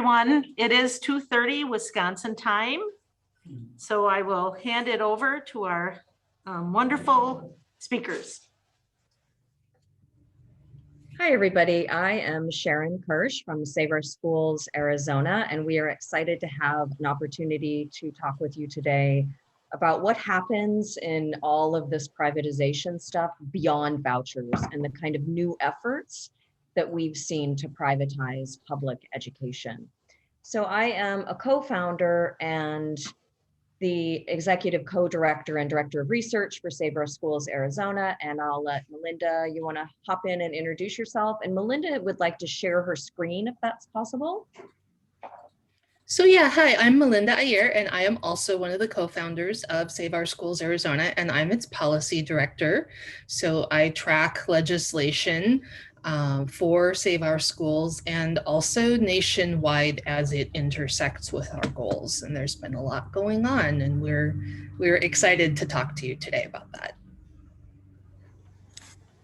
everyone. It is 2:30 Wisconsin time. So I will hand it over to our wonderful speakers. Hi, everybody. I am Sharon Kirsch from Save Our Schools, Arizona, and we are excited to have an opportunity to talk with you today about what happens in all of this privatization stuff beyond vouchers and the kind of new efforts that we've seen to privatize public education. So I am a co-founder and the executive co-director and director of research for Save Our Schools Arizona. And I'll let Melinda, you want to hop in and introduce yourself? And Melinda would like to share her screen if that's possible. So yeah, hi, I'm Melinda Iyer, and I am also one of the co-founders of Save Our Schools Arizona, and I'm its policy director. So I track legislation for Save Our Schools and also nationwide as it intersects with our goals. And there's been a lot going on, and we're excited to talk to you today about that.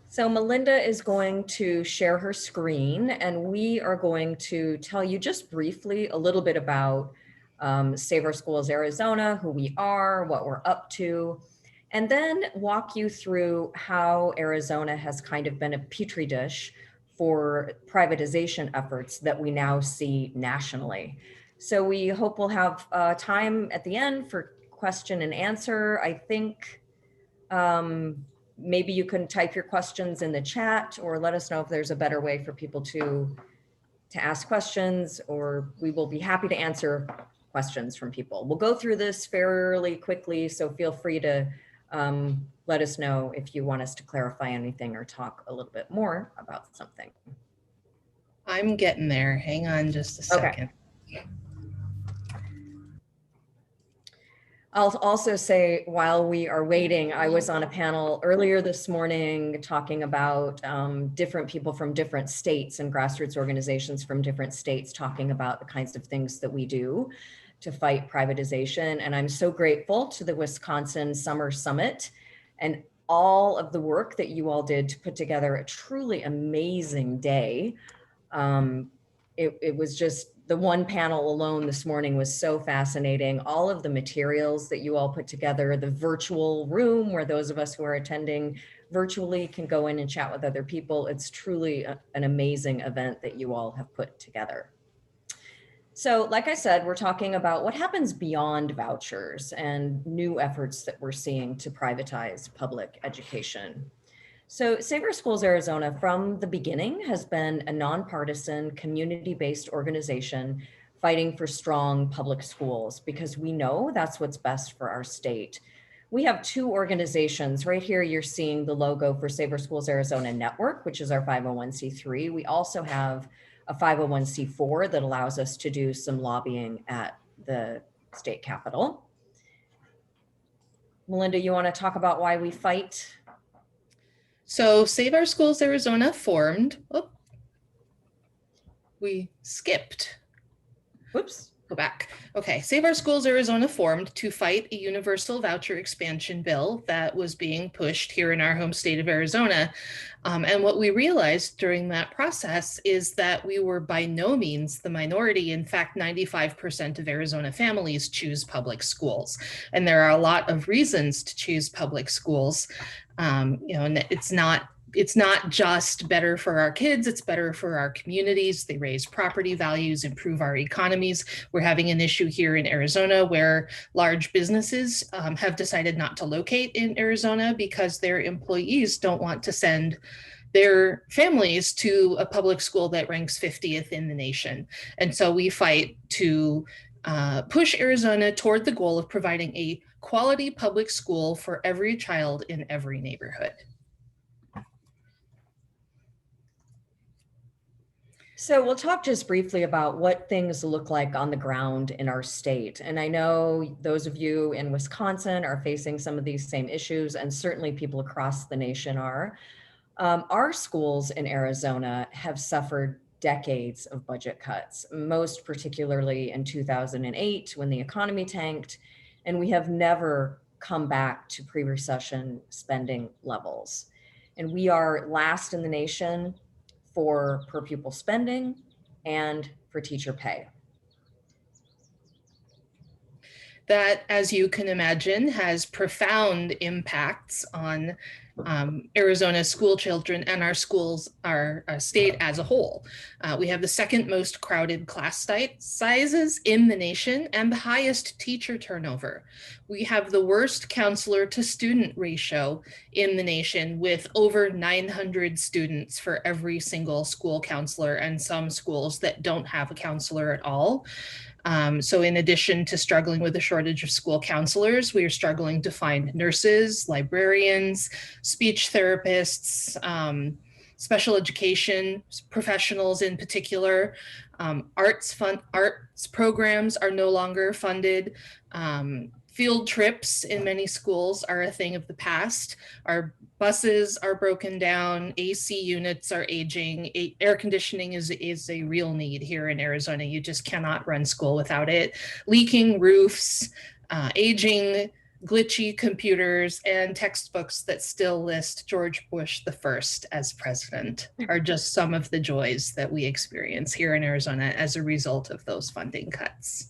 So Melinda is going to share her screen, and we are going to tell you just briefly a little bit about Save Our Schools Arizona, who we are, what we're up to, and then walk you through how Arizona has kind of been a petri dish for privatization efforts that we now see nationally. So we hope we'll have time at the end for question and answer. I think maybe you can type your questions in the chat or let us know if there's a better way for people to ask questions, or we will be happy to answer questions from people. We'll go through this fairly quickly, so feel free to let us know if you want us to clarify anything or talk a little bit more about something. I'm getting there. Hang on just a second. Okay. I'll also say, while we are waiting, I was on a panel earlier this morning talking about different people from different states and grassroots organizations from different states talking about the kinds of things that we do to fight privatization. And I'm so grateful to the Wisconsin Summer Summit and all of the work that you all did to put together a truly amazing day. It was just, the one panel alone this morning was so fascinating. All of the materials that you all put together, the virtual room where those of us who are attending virtually can go in and chat with other people. It's truly an amazing event that you all have put together. So like I said, we're talking about what happens beyond vouchers and new efforts that we're seeing to privatize public education. So Save Our Schools Arizona from the beginning has been a nonpartisan, community-based organization fighting for strong public schools because we know that's what's best for our state. We have two organizations. Right here, you're seeing the logo for Save Our Schools Arizona Network, which is our 501c3. We also have a 501c4 that allows us to do some lobbying at the state capitol. Melinda, you want to talk about why we fight? So Save Our Schools Arizona formed, we skipped. Whoops. Go back. Okay, Save Our Schools Arizona formed to fight a universal voucher expansion bill that was being pushed here in our home state of Arizona. And what we realized during that process is that we were by no means the minority. In fact, 95% of Arizona families choose public schools. And there are a lot of reasons to choose public schools. And it's not just better for our kids, it's better for our communities. They raise property values, improve our economies. We're having an issue here in Arizona where large businesses have decided not to locate in Arizona because their employees don't want to send their families to a public school that ranks 50th in the nation. And so we fight to push Arizona toward the goal of providing a quality public school for every child in every neighborhood. So we'll talk just briefly about what things look like on the ground in our state. And I know those of you in Wisconsin are facing some of these same issues, and certainly people across the nation are. Our schools in Arizona have suffered decades of budget cuts, most particularly in 2008 when the economy tanked, and we have never come back to pre-recession spending levels. And we are last in the nation for per pupil spending and for teacher pay. That, as you can imagine, has profound impacts on Arizona school children and our schools, our state as a whole. We have the second most crowded class sizes in the nation and the highest teacher turnover. We have the worst counselor to student ratio in the nation, with over 900 students for every single school counselor, and some schools that don't have a counselor at all. So in addition to struggling with a shortage of school counselors, we are struggling to find nurses, librarians, speech therapists, special education professionals in particular. Arts programs are no longer funded. Field trips in many schools are a thing of the past. Our buses are broken down, AC units are aging, air conditioning is a real need here in Arizona. You just cannot run school without it. Leaking roofs, aging, glitchy computers, and textbooks that still list George Bush the First as president are just some of the joys that we experience here in Arizona as a result of those funding cuts.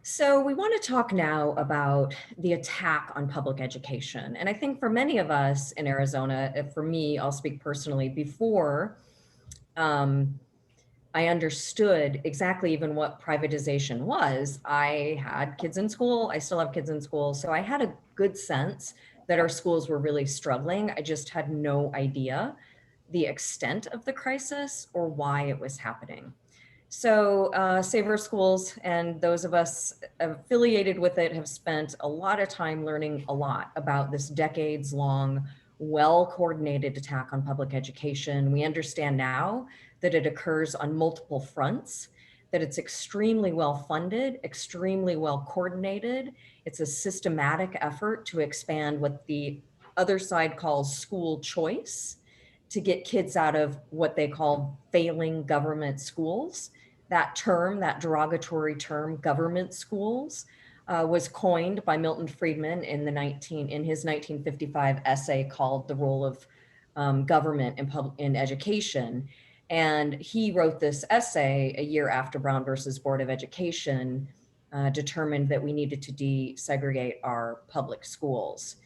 So we want to talk now about the attack on public education. And I think for many of us in Arizona, for me, I'll speak personally, before I understood exactly even what privatization was, I had kids in school, I still have kids in school. So I had a good sense that our schools were really struggling. I just had no idea the extent of the crisis or why it was happening. So Save Our Schools and those of us affiliated with it have spent a lot of time learning a lot about this decades-long, well-coordinated attack on public education. We understand now that it occurs on multiple fronts, that it's extremely well-funded, extremely well-coordinated. It's a systematic effort to expand what the other side calls school choice, to get kids out of what they call failing government schools. That term, that derogatory term, government schools, was coined by Milton Friedman in his 1955 essay called "The Role of Government in Education." And he wrote this essay a year after Brown versus Board of Education determined that we needed to desegregate our public schools.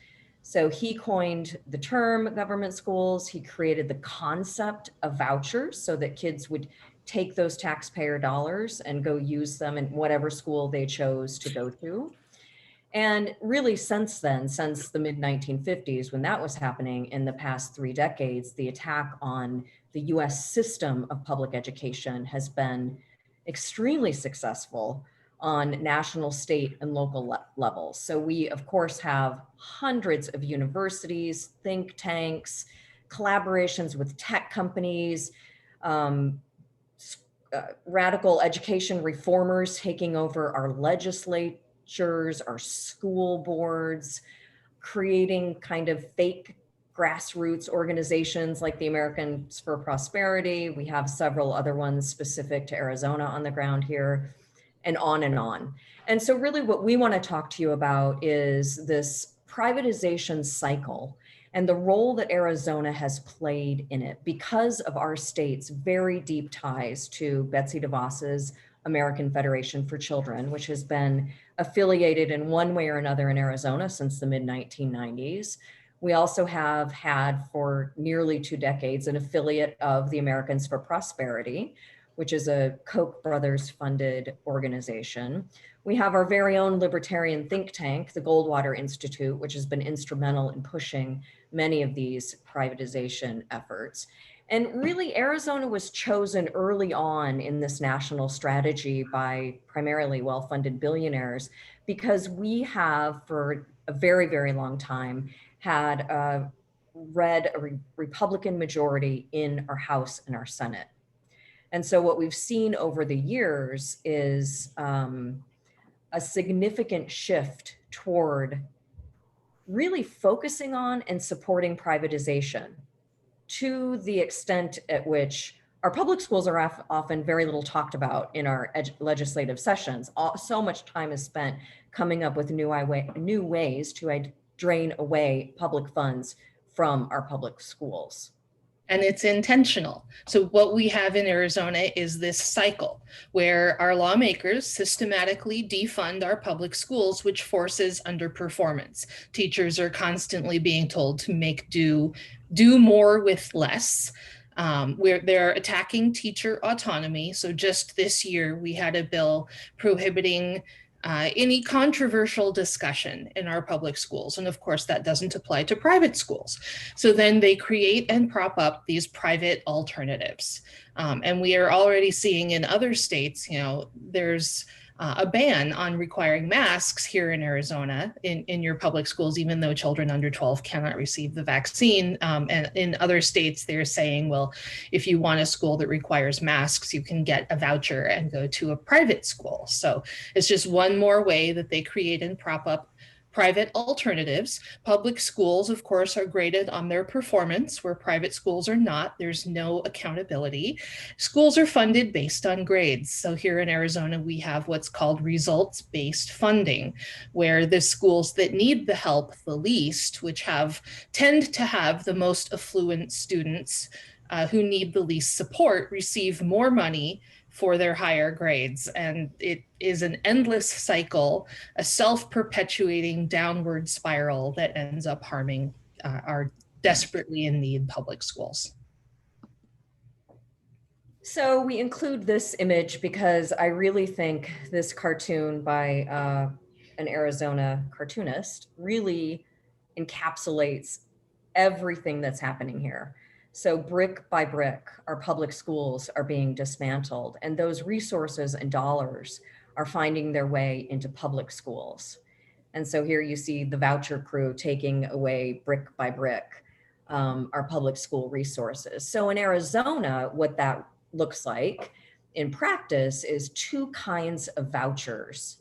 So he coined the term government schools. He created the concept of vouchers so that kids would take those taxpayer dollars and go use them in whatever school they chose to go to. And really since then, since the mid 1950s, when that was happening, in the past 3 decades, the attack on the US system of public education has been extremely successful on national, state, and local levels. So we, of course, have hundreds of universities, think tanks, collaborations with tech companies, radical education reformers taking over our legislatures, our school boards, creating kind of fake grassroots organizations like the Americans for Prosperity. We have several other ones specific to Arizona on the ground here, and on and on. And so really what we want to talk to you about is this privatization cycle and the role that Arizona has played in it because of our state's very deep ties to Betsy DeVos's American Federation for Children, which has been affiliated in one way or another in Arizona since the mid 1990s. We also have had for nearly 2 decades an affiliate of the Americans for Prosperity, which is a Koch brothers funded organization. We have our very own libertarian think tank, the Goldwater Institute, which has been instrumental in pushing many of these privatization efforts. And really, Arizona was chosen early on in this national strategy by primarily well-funded billionaires because we have, for a very, very long time, had a Republican majority in our House and our Senate. And so what we've seen over the years is a significant shift toward really focusing on and supporting privatization to the extent at which our public schools are often very little talked about in our legislative sessions. So much time is spent coming up with new ways to drain away public funds from our public schools. and it's intentional. So what we have in Arizona is this cycle where our lawmakers systematically defund our public schools, which forces underperformance. Teachers are constantly being told to do more with less. Where they're attacking teacher autonomy. So just this year, we had a bill prohibiting any controversial discussion in our public schools. And of course, that doesn't apply to private schools. So then they create and prop up these private alternatives. And we are already seeing in other states, there's a ban on requiring masks here in Arizona in your public schools, even though children under 12 cannot receive the vaccine. And in other states, they're saying, well, if you want a school that requires masks, you can get a voucher and go to a private school. So it's just one more way that they create and prop up private alternatives. Public schools, of course, are graded on their performance, where private schools are not. There's no accountability. Schools are funded based on grades. So here in Arizona, we have what's called results-based funding, where the schools that need the help the least, which tend to have the most affluent students who need the least support, receive more money for their higher grades. And it is an endless cycle, a self-perpetuating downward spiral that ends up harming our desperately in need public schools. So we include this image because I really think this cartoon by an Arizona cartoonist really encapsulates everything that's happening here. So brick by brick, our public schools are being dismantled, and those resources and dollars are finding their way into public schools. And so here you see the voucher crew taking away brick by brick our public school resources. So in Arizona, what that looks like in practice is two kinds of vouchers.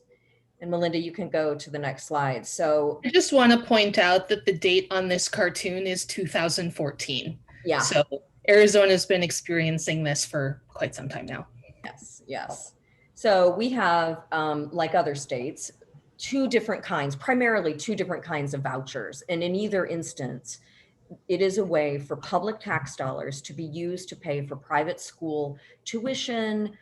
And Melinda, you can go to the next slide. So I just want to point out that the date on this cartoon is 2014. yeah. So Arizona's been experiencing this for quite some time now. Yes, yes. So we have, like other states, primarily two different kinds of vouchers. And in either instance, it is a way for public tax dollars to be used to pay for private school tuition.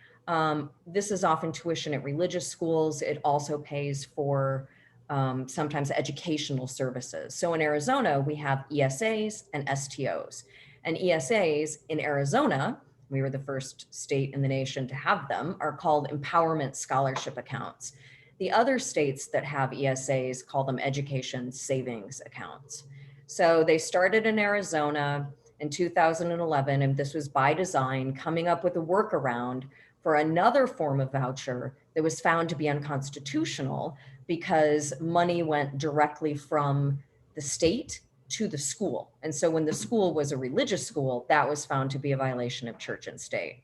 This is often tuition at religious schools. It also pays for sometimes educational services. So in Arizona, we have ESAs and STOs. And ESAs in Arizona, we were the first state in the nation to have them, are called empowerment scholarship accounts. The other states that have ESAs call them education savings accounts. So they started in Arizona in 2011, and this was by design, coming up with a workaround for another form of voucher that was found to be unconstitutional because money went directly from the state to the school. And so when the school was a religious school, that was found to be a violation of church and state.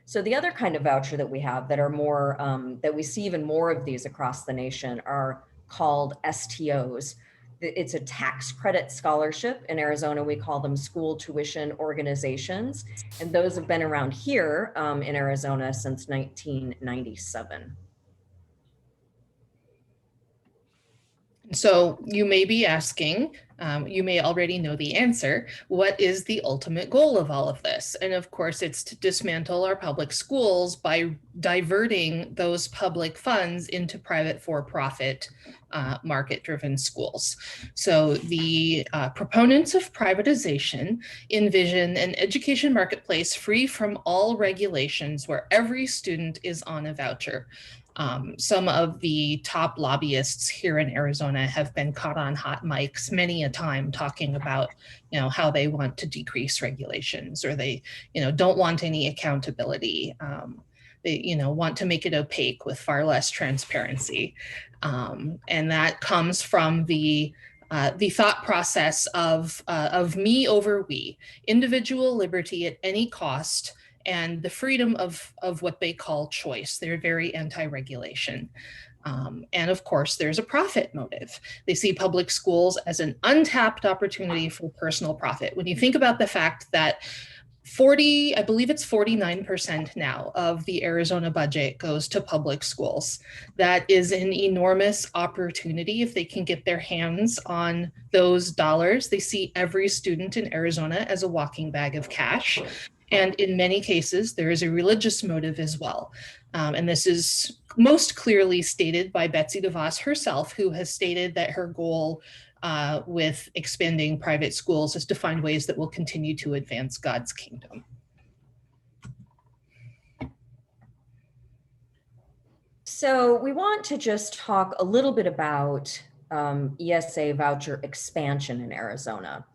So the other kind of voucher that we have that are more, that we see even more of these across the nation are called STOs. It's a tax credit scholarship. In Arizona, we call them school tuition organizations. And those have been around here in Arizona since 1997. So you may be asking, you may already know the answer, what is the ultimate goal of all of this? And of course, it's to dismantle our public schools by diverting those public funds into private for-profit market-driven schools. So the proponents of privatization envision an education marketplace free from all regulations where every student is on a voucher. Some of the top lobbyists here in Arizona have been caught on hot mics many a time talking about, how they want to decrease regulations, or they, don't want any accountability. They, want to make it opaque with far less transparency. And that comes from the thought process of me over we, individual liberty at any cost, and the freedom of what they call choice. They're very anti-regulation. And of course, there's a profit motive. They see public schools as an untapped opportunity for personal profit. When you think about the fact that I believe it's 49% now of the Arizona budget goes to public schools. That is an enormous opportunity if they can get their hands on those dollars. They see every student in Arizona as a walking bag of cash. And in many cases, there is a religious motive as well. And this is most clearly stated by Betsy DeVos herself, who has stated that her goal with expanding private schools is to find ways that will continue to advance God's kingdom. So we want to just talk a little bit about ESA voucher expansion in Arizona.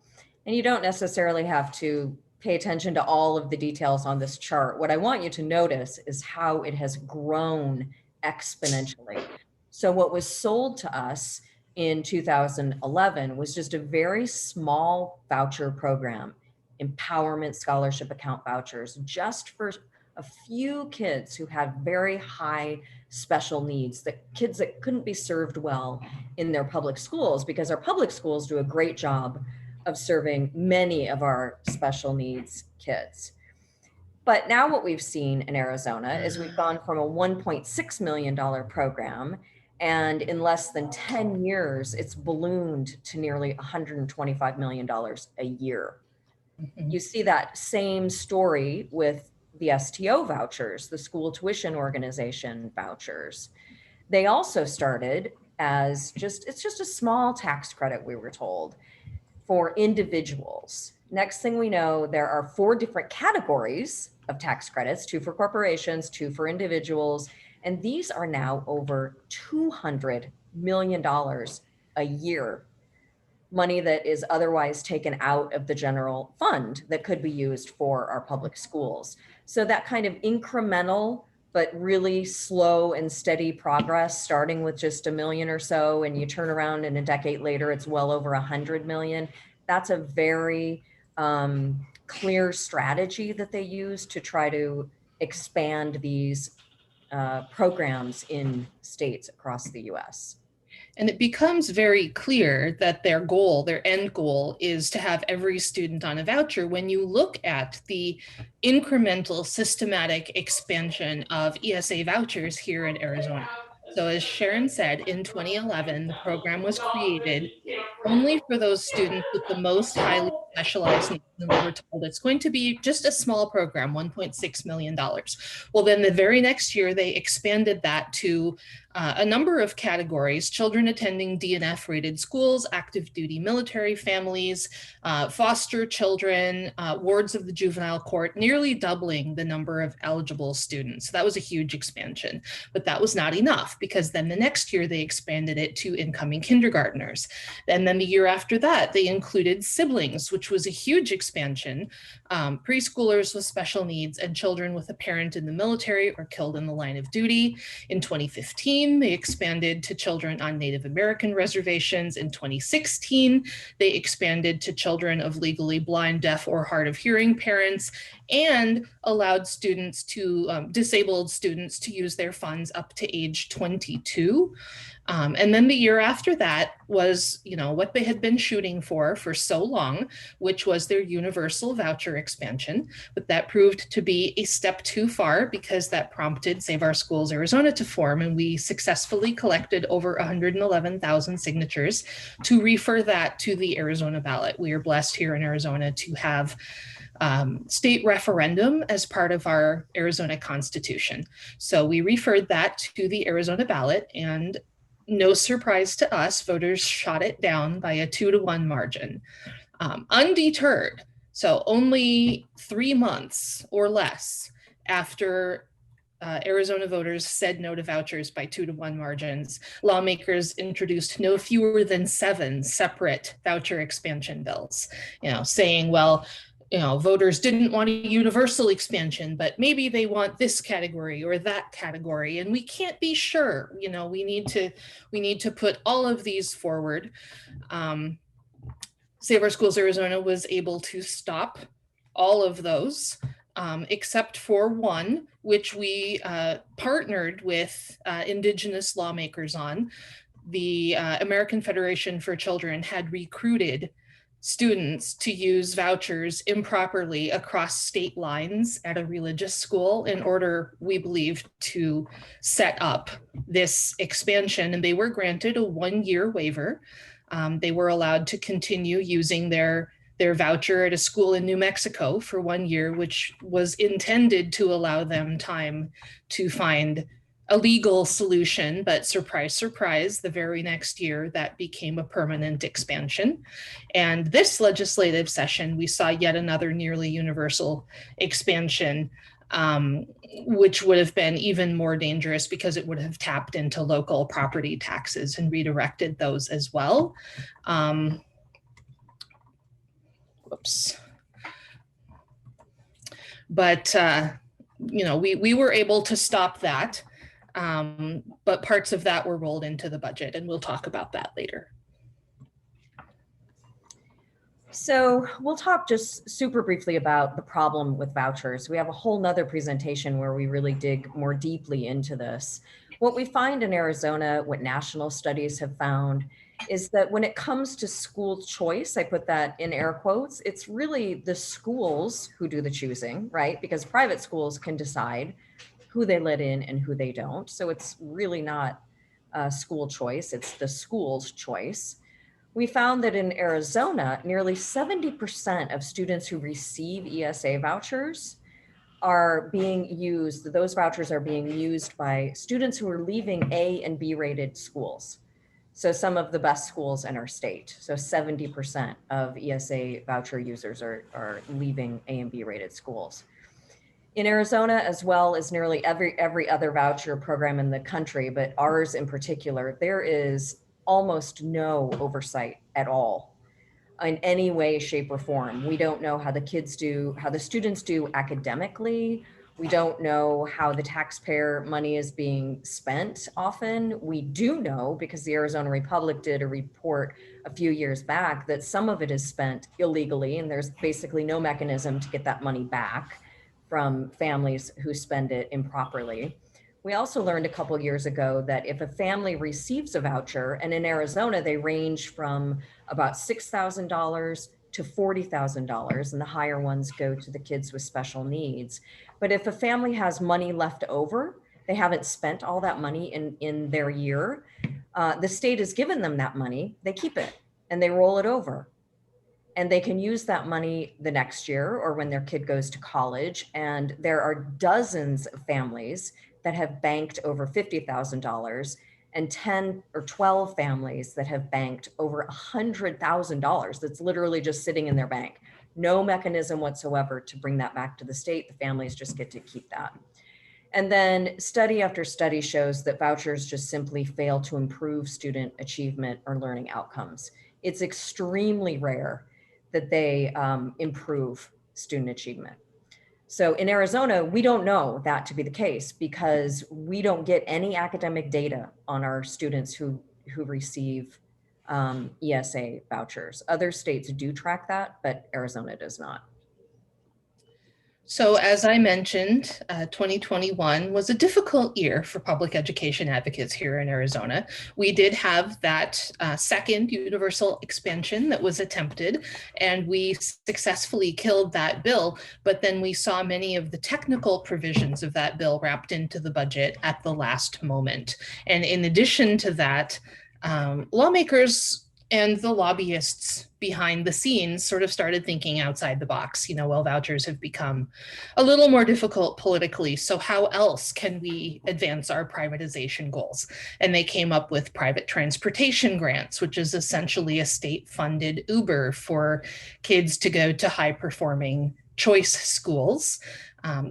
And you don't necessarily have to pay attention to all of the details on this chart. What I want you to notice is how it has grown exponentially. So what was sold to us in 2011 was just a very small voucher program, empowerment scholarship account vouchers, just for a few kids who had very high special needs, the kids that couldn't be served well in their public schools, because our public schools do a great job of serving many of our special needs kids. But now what we've seen in Arizona is we've gone from a $1.6 million program, and in less than 10 years, it's ballooned to nearly $125 million a year. Mhm. You see that same story with the STO vouchers, the school tuition organization vouchers. They also started as it's just a small tax credit, we were told, for individuals. Next thing we know, there are 4 different categories of tax credits, 2 for corporations, 2 for individuals, and these are now over $200 million a year, money that is otherwise taken out of the general fund that could be used for our public schools. So that kind of incremental, but really slow and steady progress, starting with just $1 million or so, and you turn around and a decade later, it's well over 100 million. That's a very clear strategy that they use to try to expand these programs in states across the US. And it becomes very clear that their goal, their end goal, is to have every student on a voucher when you look at the incremental systematic expansion of ESA vouchers here in Arizona. So as Sharon said, in 2011, the program was created only for those students with the most highly specialized needs. And we were told it's going to be just a small program, $1.6 million. Well, then the very next year, they expanded that to a number of categories: children attending DNF rated schools, active duty military families, foster children, wards of the juvenile court, nearly doubling the number of eligible students. So that was a huge expansion, but that was not enough, because then the next year they expanded it to incoming kindergartners. And then the year after that, they included siblings, which was a huge expansion, preschoolers with special needs, and children with a parent in the military or killed in the line of duty. In 2015, they expanded to children on Native American reservations. In 2016, they expanded to children of legally blind, deaf, or hard of hearing parents, and allowed students to, disabled students, to use their funds up to age 22. And then the year after that was, what they had been shooting for so long, which was their universal voucher expansion. But that proved to be a step too far, because that prompted Save Our Schools Arizona to form, and we successfully collected over 111,000 signatures to refer that to the Arizona ballot. We are blessed here in Arizona to have state referendum as part of our Arizona Constitution. So we referred that to the Arizona ballot, and no surprise to us, voters shot it down by a 2-to-1 margin. Undeterred, so only 3 months or less after Arizona voters said no to vouchers by 2-to-1 margins, lawmakers introduced no fewer than 7 separate voucher expansion bills, saying, well, voters didn't want a universal expansion, but maybe they want this category or that category, and we can't be sure. We need to put all of these forward. Save Our Schools Arizona was able to stop all of those, except for one, which we partnered with Indigenous lawmakers on. The American Federation for Children had recruited students to use vouchers improperly across state lines at a religious school in order, we believe, to set up this expansion. And they were granted a 1-year waiver. They were allowed to continue using their voucher at a school in New Mexico for 1 year, which was intended to allow them time to find a legal solution. But surprise, surprise, the very next year that became a permanent expansion. And this legislative session, we saw yet another nearly universal expansion, which would have been even more dangerous because it would have tapped into local property taxes and redirected those as well. Whoops. But, we were able to stop that. But parts of that were rolled into the budget, and we'll talk about that later. So we'll talk just super briefly about the problem with vouchers. We have a whole nother presentation where we really dig more deeply into this. What we find in Arizona, what national studies have found, is that when it comes to school choice, I put that in air quotes, it's really the schools who do the choosing, right? Because private schools can decide who they let in and who they don't. So it's really not school choice, it's the school's choice. We found that in Arizona, nearly 70% of students who receive ESA vouchers are being used, those vouchers are being used by students who are leaving A and B rated schools. So some of the best schools in our state. So 70% of ESA voucher users are leaving A and B rated schools. In Arizona, as well as nearly every other voucher program in the country, but ours in particular, there is almost no oversight at all in any way, shape, or form. We don't know how the kids do, how the students do academically. We don't know how the taxpayer money is being spent often. We do know, because the Arizona Republic did a report a few years back, that some of it is spent illegally, and there's basically no mechanism to get that money back from families who spend it improperly. We also learned a couple of years ago that if a family receives a voucher, and in Arizona, they range from about $6,000 to $40,000, and the higher ones go to the kids with special needs. But if a family has money left over, they haven't spent all that money in their year, the state has given them that money, they keep it and they roll it over. And they can use that money the next year or when their kid goes to college. And there are dozens of families that have banked over $50,000 and 10 or 12 families that have banked over $100,000 that's literally just sitting in their bank. No mechanism whatsoever to bring that back to the state. The families just get to keep that. And then study after study shows that vouchers just simply fail to improve student achievement or learning outcomes. It's extremely rare that they improve student achievement. So in Arizona, we don't know that to be the case because we don't get any academic data on our students who receive ESA vouchers. Other states do track that, but Arizona does not. So as I mentioned, 2021 was a difficult year for public education advocates here in Arizona. We did have that second universal expansion that was attempted, and we successfully killed that bill, but then we saw many of the technical provisions of that bill wrapped into the budget at the last moment. And in addition to that, lawmakers and the lobbyists behind the scenes sort of started thinking outside the box. Well, vouchers have become a little more difficult politically. So how else can we advance our privatization goals? And they came up with private transportation grants, which is essentially a state-funded Uber for kids to go to high-performing choice schools.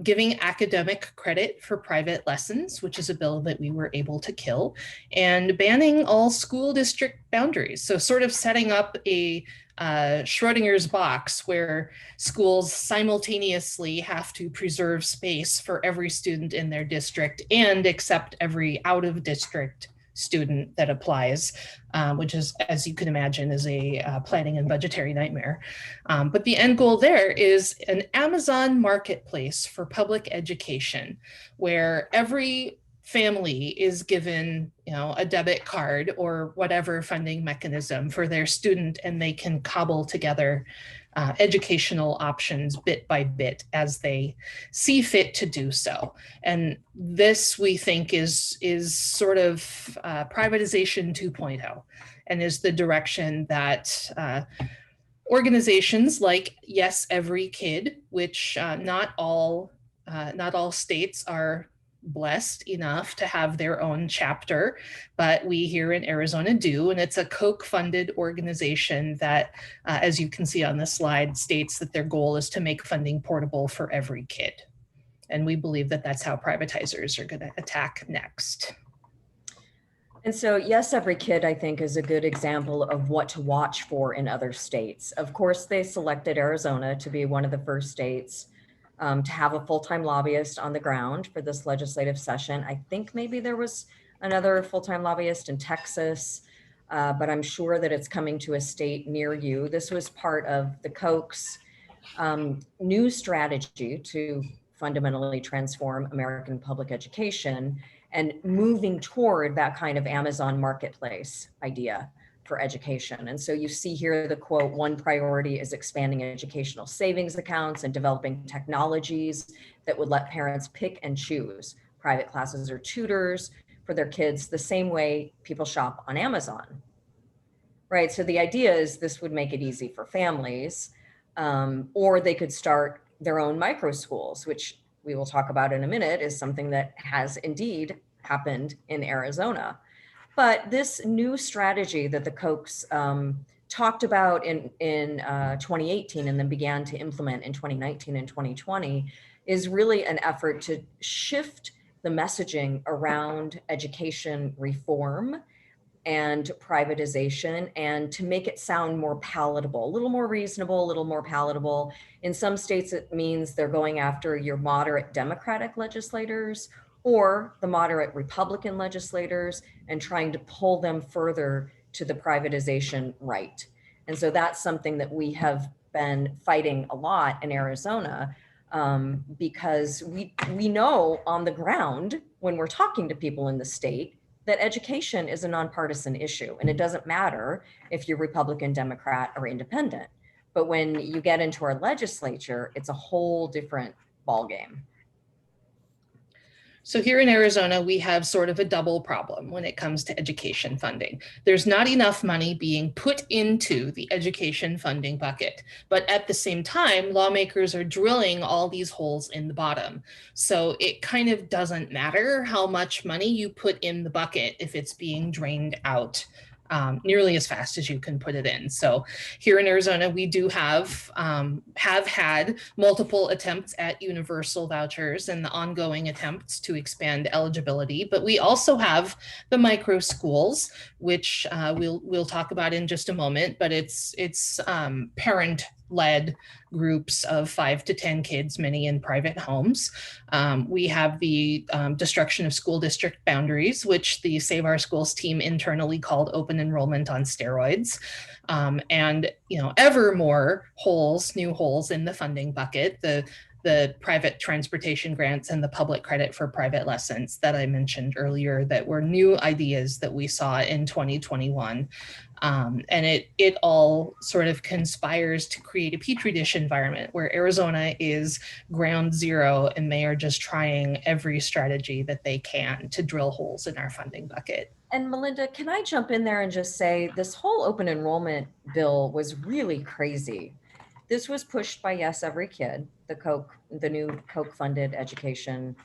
Giving academic credit for private lessons, which is a bill that we were able to kill, and banning all school district boundaries. So sort of setting up a Schrodinger's box where schools simultaneously have to preserve space for every student in their district and accept every out-of-district student that applies, which is, as you can imagine, is a planning and budgetary nightmare. But the end goal there is an Amazon marketplace for public education, where every family is given, a debit card or whatever funding mechanism for their student, and they can cobble together educational options bit by bit as they see fit to do so. And this, we think, is sort of privatization 2.0, and is the direction that organizations like Yes Every Kid, which not all states are blessed enough to have their own chapter, but we here in Arizona do. And it's a Koch-funded organization that, as you can see on this slide, states that their goal is to make funding portable for every kid. And we believe that that's how privatizers are going to attack next. And so, Yes Every Kid, I think, is a good example of what to watch for in other states. Of course, they selected Arizona to be one of the first states to have a full-time lobbyist on the ground for this legislative session. I think maybe there was another full-time lobbyist in Texas, but I'm sure that it's coming to a state near you. This was part of the Koch's new strategy to fundamentally transform American public education and moving toward that kind of Amazon marketplace idea for education. And so you see here the quote, one priority is expanding educational savings accounts and developing technologies that would let parents pick and choose private classes or tutors for their kids the same way people shop on Amazon, right? So the idea is this would make it easy for families, or they could start their own micro schools, which we will talk about in a minute, is something that has indeed happened in Arizona. But this new strategy that the Kochs talked about in 2018 and then began to implement in 2019 and 2020 is really an effort to shift the messaging around education reform and privatization, and to make it sound more palatable, a little more reasonable, a little more palatable. In some states, it means they're going after your moderate Democratic legislators or the moderate Republican legislators and trying to pull them further to the privatization right. And so that's something that we have been fighting a lot in Arizona, because we know on the ground when we're talking to people in the state that education is a nonpartisan issue, and it doesn't matter if you're Republican, Democrat, or independent. But when you get into our legislature, it's a whole different ballgame. So here in Arizona, we have sort of a double problem when it comes to education funding. There's not enough money being put into the education funding bucket, but at the same time, lawmakers are drilling all these holes in the bottom. So it kind of doesn't matter how much money you put in the bucket if it's being drained out nearly as fast as you can put it in. So here in Arizona, we do have had multiple attempts at universal vouchers and the ongoing attempts to expand eligibility, but we also have the micro schools, which we'll talk about in just a moment, but it's parent-led groups of 5 to 10 kids, many in private homes. We have the destruction of school district boundaries, which the Save Our Schools team internally called open enrollment on steroids. And ever more new holes in the funding bucket, the private transportation grants and the public credit for private lessons that I mentioned earlier, that were new ideas that we saw in 2021. And it all sort of conspires to create a petri dish environment where Arizona is ground zero, and they are just trying every strategy that they can to drill holes in our funding bucket. And Melinda, can I jump in there and just say this whole open enrollment bill was really crazy. This was pushed by Yes Every Kid, the new Koch-funded education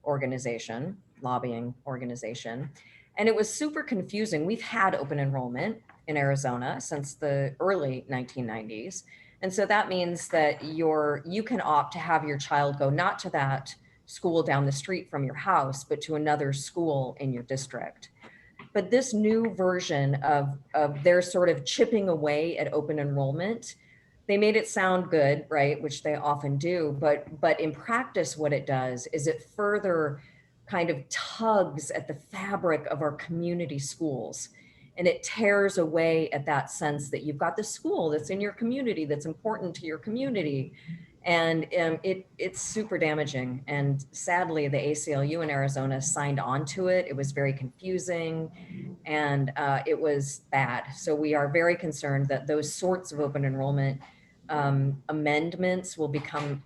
organization, lobbying organization. And it was super confusing. We've had open enrollment in Arizona since the early 1990s. And so that means that you can opt to have your child go not to that school down the street from your house, but to another school in your district. But this new version of their sort of chipping away at open enrollment, they made it sound good, right? Which they often do, but in practice, what it does is it further kind of tugs at the fabric of our community schools. And it tears away at that sense that you've got the school that's in your community, that's important to your community. And it's super damaging. And sadly, the ACLU in Arizona signed on to it. It was very confusing and it was bad. So we are very concerned that those sorts of open enrollment amendments will become,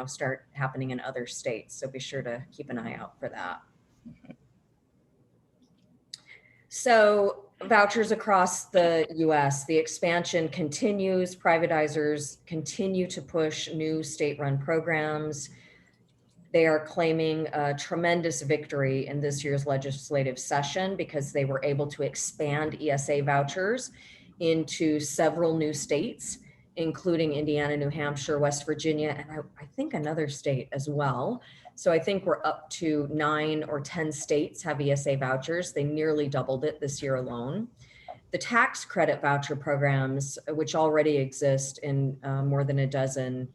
start happening in other states. So be sure to keep an eye out for that. So vouchers across the US, the expansion continues. Privatizers continue to push new state-run programs. They are claiming a tremendous victory in this year's legislative session because they were able to expand ESA vouchers into several new states, including Indiana, New Hampshire, West Virginia, and I think another state as well. So I think we're up to 9 or 10 states have ESA vouchers. They nearly doubled it this year alone. The tax credit voucher programs, which already exist in more than a dozen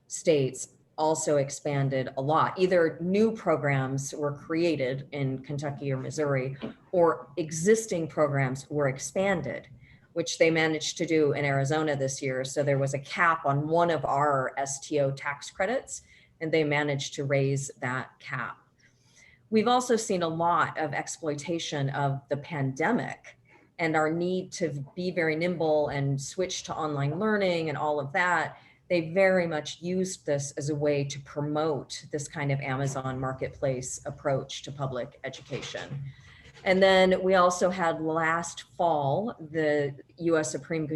states, also expanded a lot. Either new programs were created in Kentucky or Missouri, or existing programs were expanded, which they managed to do in Arizona this year. So there was a cap on one of our STO tax credits, and they managed to raise that cap. We've also seen a lot of exploitation of the pandemic and our need to be very nimble and switch to online learning and all of that. They very much used this as a way to promote this kind of Amazon marketplace approach to public education. And then we also had last fall, the US Supreme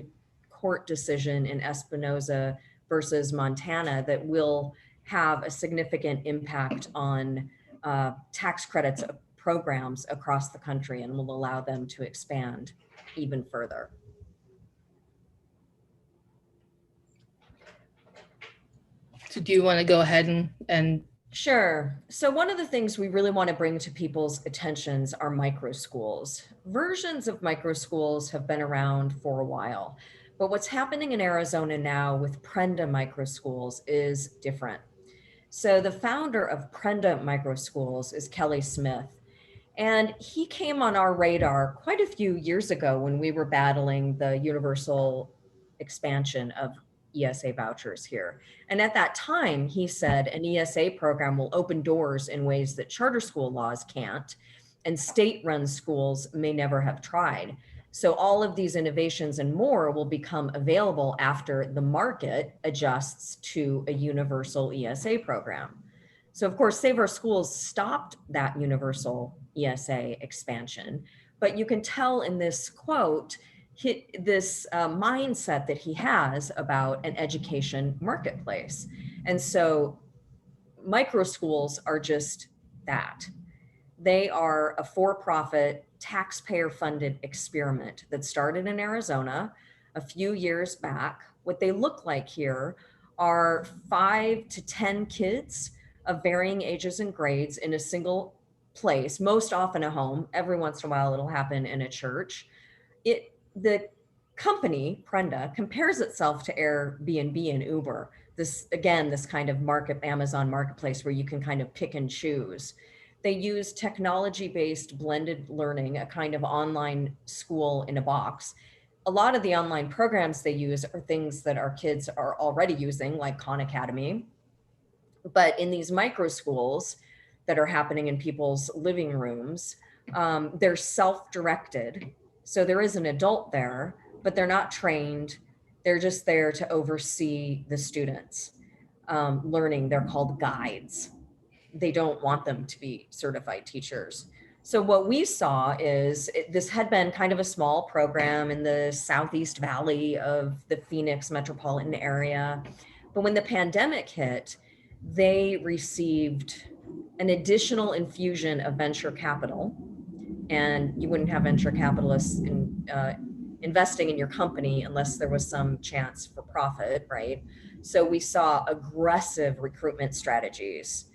Court decision in Espinoza versus Montana that will have a significant impact on tax credits programs across the country and will allow them to expand even further. So do you want to go ahead and Sure. So one of the things we really want to bring to people's attentions are micro schools. Versions of micro schools have been around for a while, but what's happening in Arizona now with Prenda micro schools is different. So the founder of Prenda micro schools is Kelly Smith. And he came on our radar quite a few years ago when we were battling the universal expansion of ESA vouchers here. And at that time, he said an ESA program will open doors in ways that charter school laws can't, and state-run schools may never have tried. So all of these innovations and more will become available after the market adjusts to a universal ESA program. So of course, Save Our Schools stopped that universal ESA expansion, but you can tell in this quote, this mindset that he has about an education marketplace. And so micro schools are just that. They are a for-profit, taxpayer-funded experiment that started in Arizona a few years back. What they look like here are 5 to 10 kids of varying ages and grades in a single place, most often a home. Every once in a while, it'll happen in a church. The company, Prenda, compares itself to Airbnb and Uber. This kind of Amazon marketplace where you can kind of pick and choose. They use technology-based blended learning, a kind of online school in a box. A lot of the online programs they use are things that our kids are already using, like Khan Academy. But in these micro schools that are happening in people's living rooms, they're self-directed. So there is an adult there, but they're not trained. They're just there to oversee the students learning. They're called guides. They don't want them to be certified teachers. So what we saw is this had been kind of a small program in the Southeast Valley of the Phoenix metropolitan area. But when the pandemic hit, they received an additional infusion of venture capital. And you wouldn't have venture capitalists investing in your company unless there was some chance for profit, right? So we saw aggressive recruitment strategies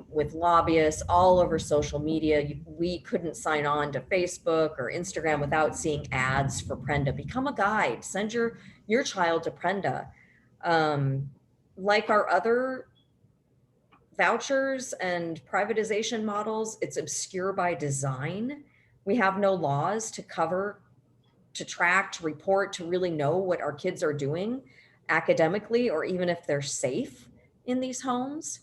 with lobbyists all over social media. We couldn't sign on to Facebook or Instagram without seeing ads for Prenda. Become a guide, send your child to Prenda. Like our other vouchers and privatization models, it's obscure by design. We have no laws to cover, to track, to report, to really know what our kids are doing. academically or even if they're safe in these homes.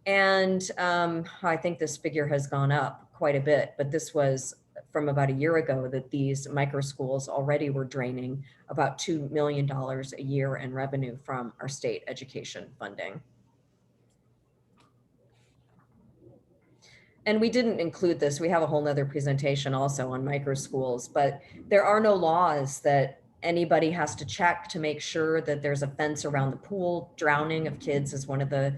And I think this figure has gone up quite a bit, but this was from about a year ago that these micro schools already were draining about $2 million a year in revenue from our state education funding. And we didn't include this. We have a whole nother presentation also on micro schools, but there are no laws that anybody has to check to make sure that there's a fence around the pool. Drowning of kids is one of the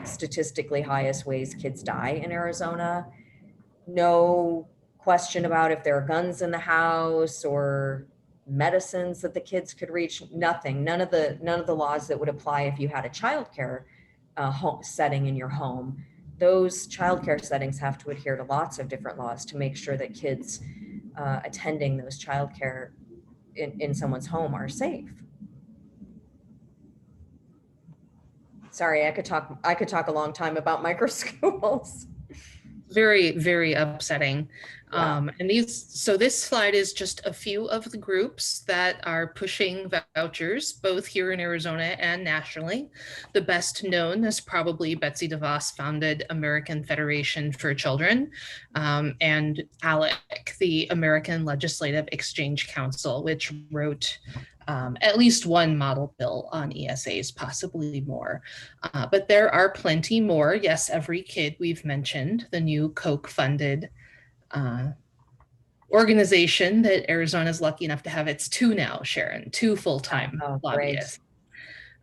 statistically highest ways kids die in Arizona. No question about if there are guns in the house or medicines that the kids could reach. Nothing. None of the laws that would apply if you had a childcare home setting in your home. Those childcare settings have to adhere to lots of different laws to make sure that kids attending those childcare in someone's home are safe. Sorry, I could talk a long time about micro schools. Very, very upsetting. Yeah. And so this slide is just a few of the groups that are pushing vouchers, both here in Arizona and nationally. The best known is probably Betsy DeVos founded American Federation for Children, and ALEC, the American Legislative Exchange Council, which wrote at least one model bill on ESAs, possibly more. But there are plenty more. Yes, Every Kid we've mentioned, the new Koch-funded organization that Arizona is lucky enough to have. It's two now, Sharon, two full-time lobbyists.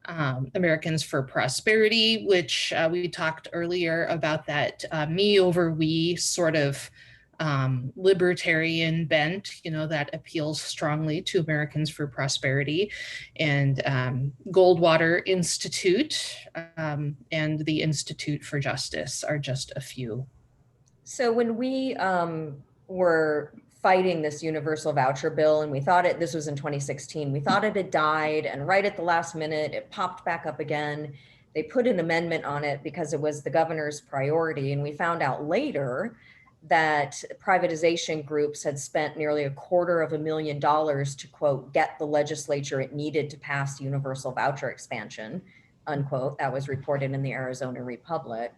Americans for Prosperity, which we talked earlier about that me over we sort of libertarian bent, that appeals strongly to Americans for Prosperity, and Goldwater Institute and the Institute for Justice are just a few. So when we were fighting this universal voucher bill, and we thought this was in 2016, we thought it had died, and right at the last minute, it popped back up again. They put an amendment on it because it was the governor's priority. And we found out later that privatization groups had spent nearly $250,000 to, quote, get the legislature it needed to pass universal voucher expansion, unquote. That was reported in the Arizona Republic.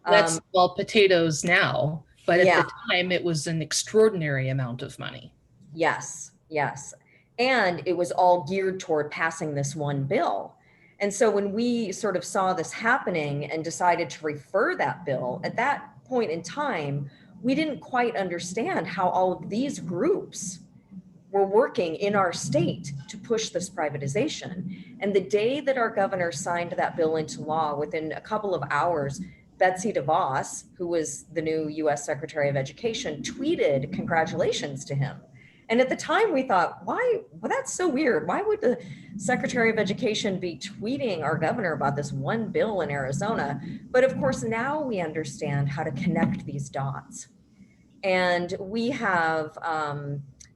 That's small potatoes now, but at the time it was an extraordinary amount of money. Yes, yes. And it was all geared toward passing this one bill. And so when we sort of saw this happening and decided to refer that bill, at that point in time, we didn't quite understand how all of these groups were working in our state to push this privatization. And the day that our governor signed that bill into law, within a couple of hours, Betsy DeVos, who was the new US Secretary of Education, tweeted congratulations to him. And at the time we thought, why? Well, that's so weird. Why would the Secretary of Education be tweeting our governor about this one bill in Arizona? But of course, now we understand how to connect these dots. And we have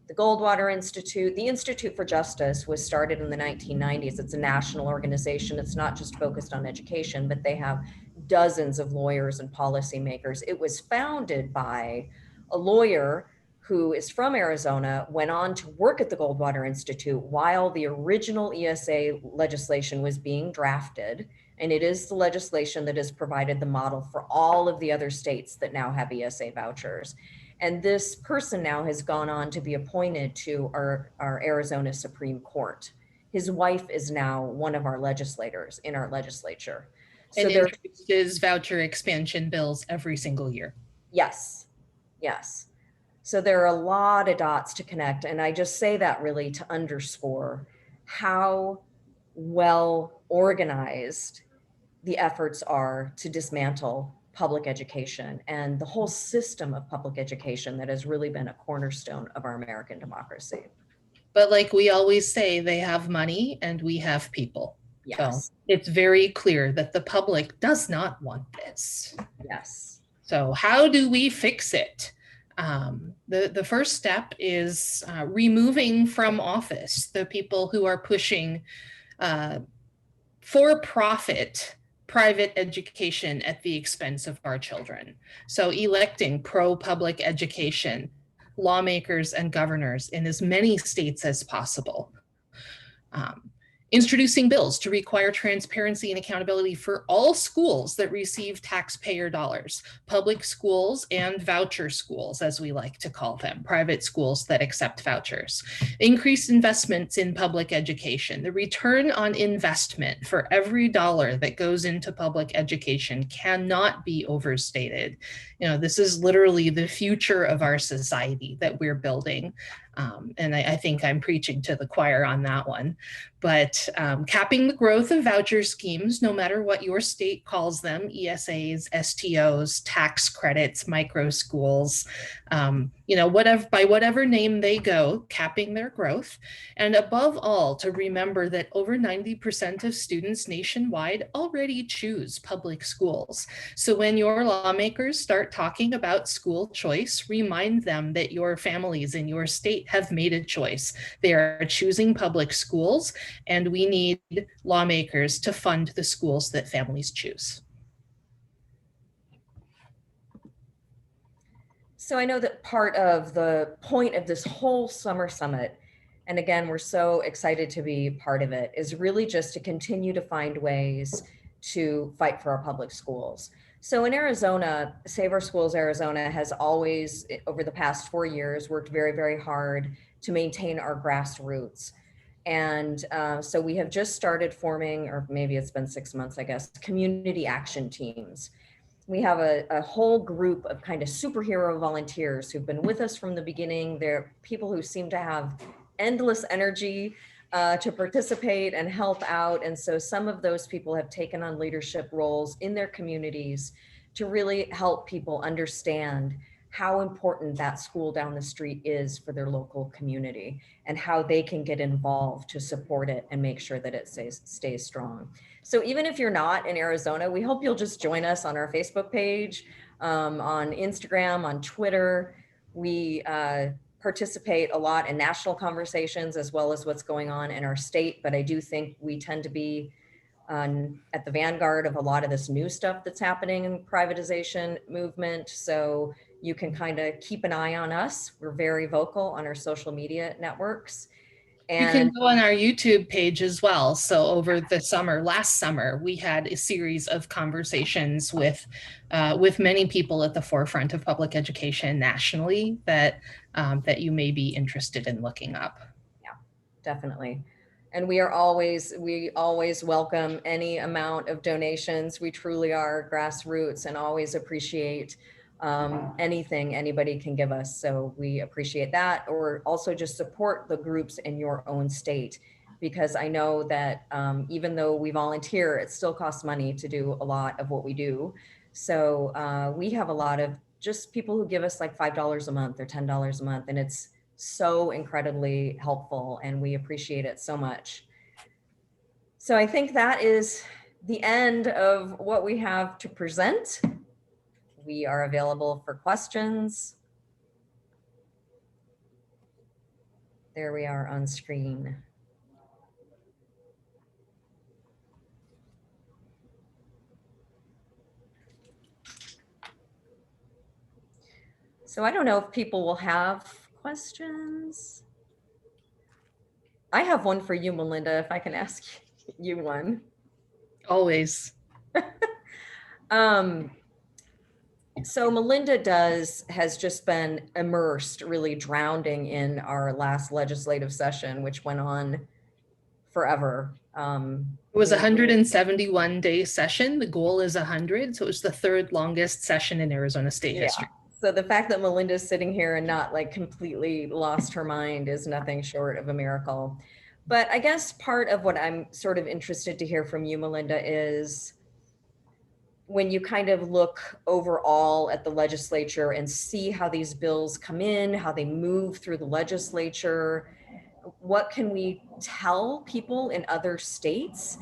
the Goldwater Institute. The Institute for Justice was started in the 1990s. It's a national organization. It's not just focused on education, but they have dozens of lawyers and policymakers. It was founded by a lawyer who is from Arizona, went on to work at the Goldwater Institute while the original ESA legislation was being drafted. And it is the legislation that has provided the model for all of the other states that now have ESA vouchers. And this person now has gone on to be appointed to our Arizona Supreme Court. His wife is now one of our legislators in our legislature. So there is voucher expansion bills every single year. Yes, yes. So there are a lot of dots to connect. And I just say that really to underscore how well organized the efforts are to dismantle public education and the whole system of public education that has really been a cornerstone of our American democracy. But like we always say, they have money and we have people. Yes. So it's very clear that the public does not want this. Yes. So how do we fix it? The first step is removing from office the people who are pushing for-profit private education at the expense of our children. So electing pro-public education lawmakers and governors in as many states as possible. Introducing bills to require transparency and accountability for all schools that receive taxpayer dollars, public schools and voucher schools, as we like to call them, private schools that accept vouchers. Increased investments in public education. The return on investment for every dollar that goes into public education cannot be overstated. You know, this is literally the future of our society that we're building. And I think I'm preaching to the choir on that one. But capping the growth of voucher schemes, no matter what your state calls them, ESAs, STOs, tax credits, micro schools, you know, by whatever name they go, capping their growth. And above all, to remember that over 90% of students nationwide already choose public schools. So when your lawmakers start talking about school choice, remind them that your families in your state have made a choice. They are choosing public schools, and we need lawmakers to fund the schools that families choose. So I know that part of the point of this whole summer summit, and again, we're so excited to be part of it, is really just to continue to find ways to fight for our public schools. So in Arizona, Save Our Schools Arizona has always, over the past 4 years, worked very, very hard to maintain our grassroots. And so we have just started forming, or maybe it's been 6 months, I guess, community action teams. We have a whole group of kind of superhero volunteers who've been with us from the beginning. They're people who seem to have endless energy to participate and help out. And so some of those people have taken on leadership roles in their communities to really help people understand how important that school down the street is for their local community and how they can get involved to support it and make sure that it stays strong. So even if you're not in Arizona, we hope you'll just join us on our Facebook page, on Instagram, on Twitter. We participate a lot in national conversations as well as what's going on in our state, but I do think we tend to be at the vanguard of a lot of this new stuff that's happening in privatization movement. So you can kind of keep an eye on us. We're very vocal on our social media networks. And you can go on our YouTube page as well. So over the summer, last summer, we had a series of conversations with many people at the forefront of public education nationally that you may be interested in looking up. Yeah, definitely. And we always welcome any amount of donations. We truly are grassroots and always appreciate anything anybody can give us. So we appreciate that, or also just support the groups in your own state, because I know that even though we volunteer, it still costs money to do a lot of what we do. So we have a lot of just people who give us like $5 a month or $10 a month, and it's so incredibly helpful and we appreciate it so much. So I think that is the end of what we have to present. We are available for questions. There we are on screen. So I don't know if people will have questions. I have one for you, Melinda, if I can ask you one. Always. So Melinda has just been immersed, really drowning in our last legislative session, which went on forever. It was a 171-day session. The goal is 100. So it was the third longest session in Arizona state history. So the fact that Melinda's sitting here and not like completely lost her mind is nothing short of a miracle. But I guess part of what I'm sort of interested to hear from you, Melinda, is when you kind of look overall at the legislature and see how these bills come in, how they move through the legislature, what can we tell people in other states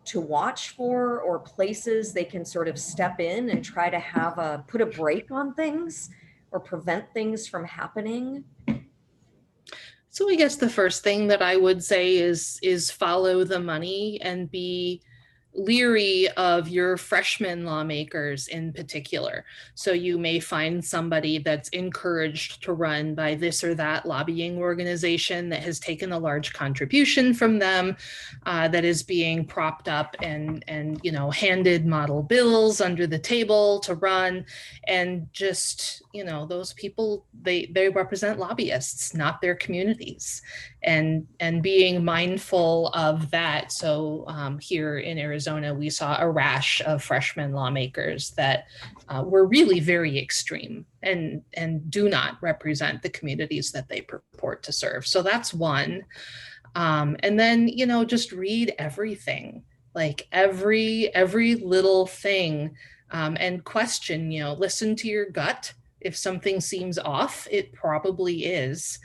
to watch for, or places they can sort of step in and try to put a brake on things or prevent things from happening? So I guess the first thing that I would say is follow the money and be leery of your freshman lawmakers in particular. So you may find somebody that's encouraged to run by this or that lobbying organization that has taken a large contribution from them, that is being propped up and handed model bills under the table to run. And just, those people, they represent lobbyists, not their communities. And being mindful of that. So here in Arizona, we saw a rash of freshman lawmakers that were really very extreme and do not represent the communities that they purport to serve. So that's one. And then, just read everything, like every little thing, and question, listen to your gut. If something seems off, it probably is.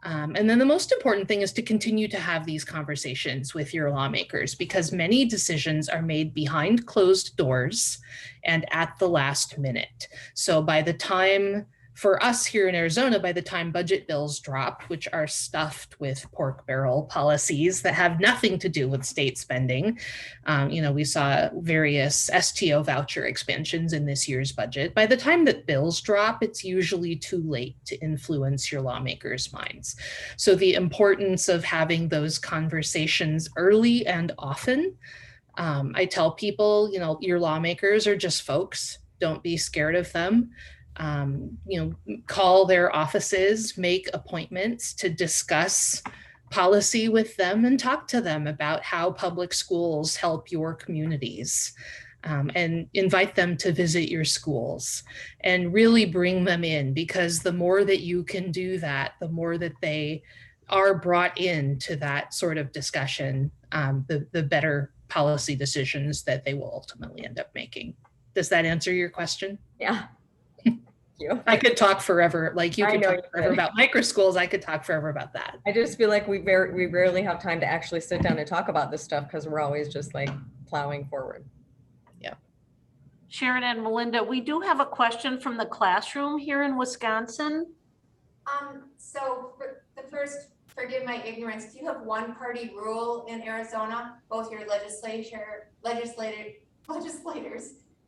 And then the most important thing is to continue to have these conversations with your lawmakers, because many decisions are made behind closed doors and at the last minute. So by the time, for us here in Arizona, by the time budget bills drop, which are stuffed with pork barrel policies that have nothing to do with state spending, we saw various STO voucher expansions in this year's budget. By the time that bills drop, it's usually too late to influence your lawmakers' minds. So the importance of having those conversations early and often. I tell people, your lawmakers are just folks. Don't be scared of them. Call their offices, make appointments to discuss policy with them and talk to them about how public schools help your communities, and invite them to visit your schools and really bring them in, because the more that you can do that, the more that they are brought into that sort of discussion, the better policy decisions that they will ultimately end up making. Does that answer your question? Yeah. I could talk forever. Like you could talk forever about micro schools. I could talk forever about that. I just feel like we rarely have time to actually sit down and talk about this stuff, because we're always just like plowing forward. Yeah. Sharon and Melinda, we do have a question from the classroom here in Wisconsin. So for the first, forgive my ignorance, do you have one party rule in Arizona, both your legislators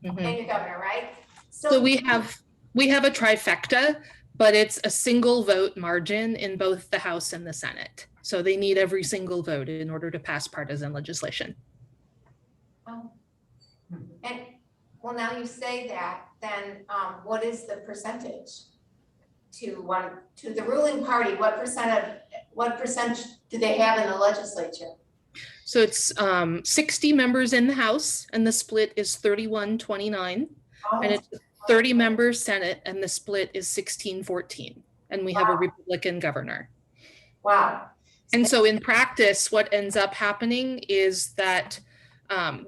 Mm-hmm. and your governor, right? So we have a trifecta, but it's a single vote margin in both the House and the Senate. So they need every single vote in order to pass partisan legislation. Oh. And well, now you say that, then what is the percentage to the ruling party? What percent do they have in the legislature? So it's 60 members in the House, and the split is 31-29, and it's 30 members Senate, and the split is 16-14, and we have a Republican governor. Wow. And so in practice, what ends up happening is that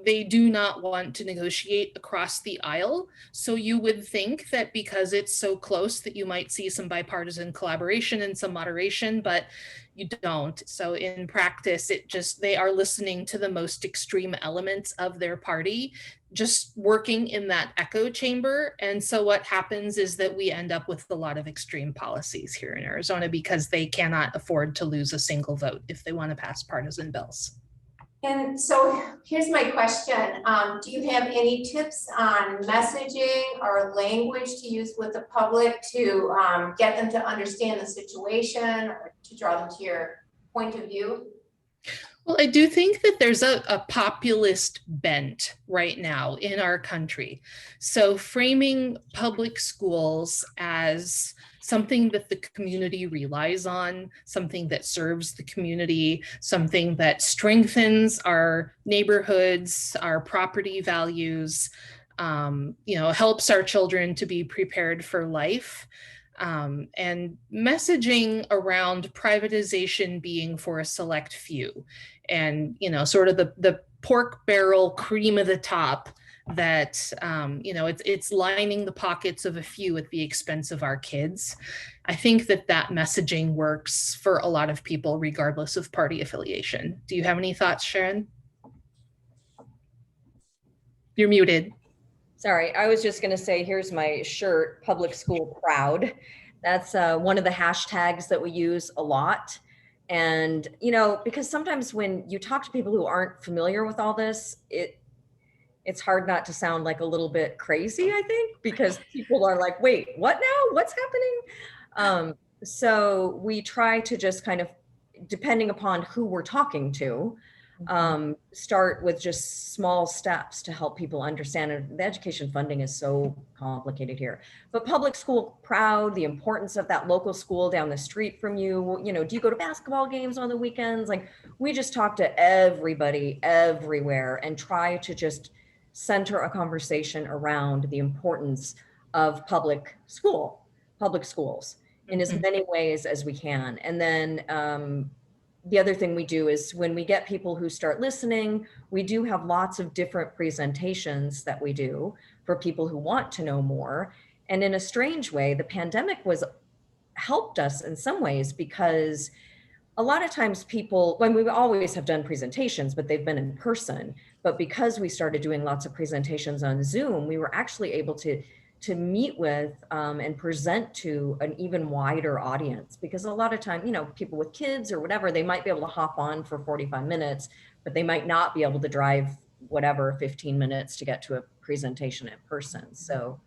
they do not want to negotiate across the aisle. So you would think that because it's so close that you might see some bipartisan collaboration and some moderation, but you don't. So in practice, they are listening to the most extreme elements of their party, just working in that echo chamber. And so what happens is that we end up with a lot of extreme policies here in Arizona, because they cannot afford to lose a single vote if they want to pass partisan bills. And so here's my question. Do you have any tips on messaging or language to use with the public to get them to understand the situation or to draw them to your point of view? Well, I do think that there's a populist bent right now in our country. So framing public schools as something that the community relies on, something that serves the community, something that strengthens our neighborhoods, our property values, helps our children to be prepared for life. And messaging around privatization being for a select few, and sort of the pork barrel cream of the top that it's lining the pockets of a few at the expense of our kids. I think that messaging works for a lot of people regardless of party affiliation. Do you have any thoughts, Sharon? You're muted. Sorry, I was just going to say, here's my shirt, public school proud. That's one of the hashtags that we use a lot. And, because sometimes when you talk to people who aren't familiar with all this, it's hard not to sound like a little bit crazy, I think, because people are like, wait, what now? What's happening? So we try to just kind of, depending upon who we're talking to, start with just small steps to help people understand. And the education funding is so complicated here, but public school proud, the importance of that local school down the street from you. You know, do you go to basketball games on the weekends? Like, we just talk to everybody everywhere and try to just center a conversation around the importance of public schools in as many ways as we can. And then the other thing we do is when we get people who start listening, we do have lots of different presentations that we do for people who want to know more. And in a strange way, the pandemic helped us in some ways, because a lot of times people, when we always have done presentations, but they've been in person. But because we started doing lots of presentations on Zoom, we were actually able to meet with and present to an even wider audience, because a lot of time, you know, people with kids or whatever, they might be able to hop on for 45 minutes, but they might not be able to drive 15 minutes to get to a presentation in person. So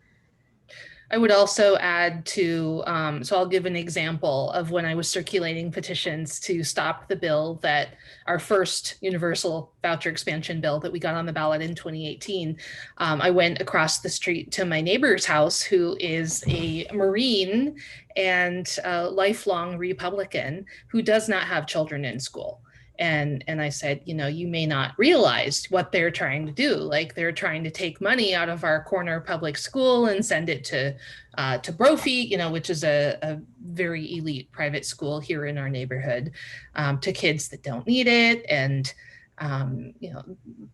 I would also add to, so I'll give an example of when I was circulating petitions to stop the bill that our first universal voucher expansion bill that we got on the ballot in 2018. I went across the street to my neighbor's house, who is a Marine and a lifelong Republican who does not have children in school. And I said, you know, you may not realize what they're trying to do. Like, they're trying to take money out of our corner public school and send it to Brophy, you know, which is a very elite private school here in our neighborhood, to kids that don't need it. And, you know,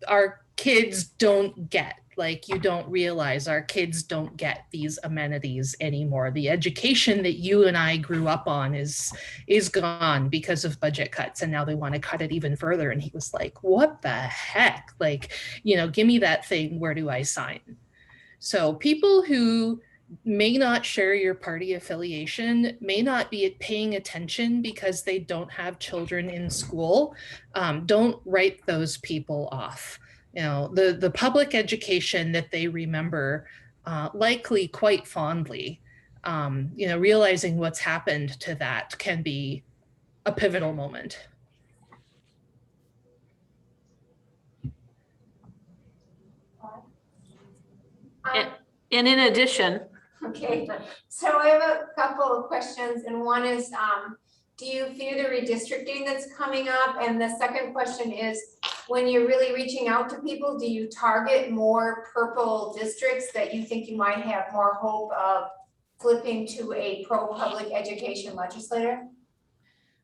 our kids don't get, like, you don't realize our kids don't get these amenities anymore. The education that you and I grew up on is gone because of budget cuts, and now they want to cut it even further. And he was like, what the heck? Like, you know, give me that thing. Where do I sign? So people who may not share your party affiliation, may not be paying attention because they don't have children in school, don't write those people off. You know, the public education that they remember, likely quite fondly, you know, realizing what's happened to that can be a pivotal moment. And in addition, Okay, so I have a couple of questions, and one is, do you fear the redistricting that's coming up? And the second question is, when you're really reaching out to people, do you target more purple districts that you think you might have more hope of flipping to a pro-public education legislator?